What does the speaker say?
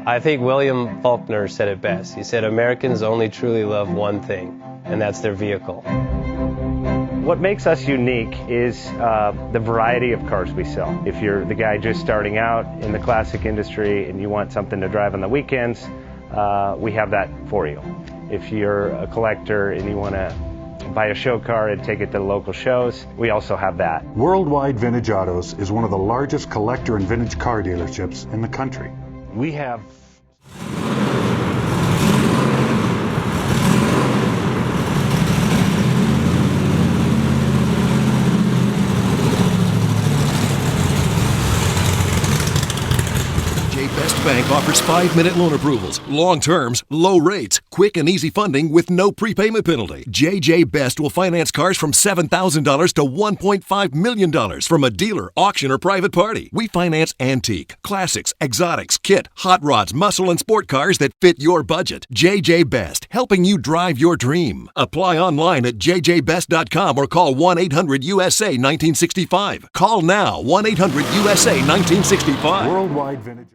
I think William Faulkner said it best. He said, Americans only truly love one thing, and that's their vehicle. What makes us unique is the variety of cars we sell. If you're the guy just starting out in the classic industry and you want something to drive on the weekends, we have that for you. If you're a collector and you want to buy a show car and take it to the local shows, we also have that. Worldwide Vintage Autos is one of the largest collector and vintage car dealerships in the country. We have Best Bank offers 5-minute loan approvals, long terms, low rates, quick and easy funding with no prepayment penalty. JJ Best will finance cars from $7,000 to $1.5 million from a dealer, auction, or private party. We finance antique, classics, exotics, kit, hot rods, muscle, and sport cars that fit your budget. JJ Best, helping you drive your dream. Apply online at jjbest.com or call 1-800-USA-1965. Call now, 1-800-USA-1965. Worldwide Vintage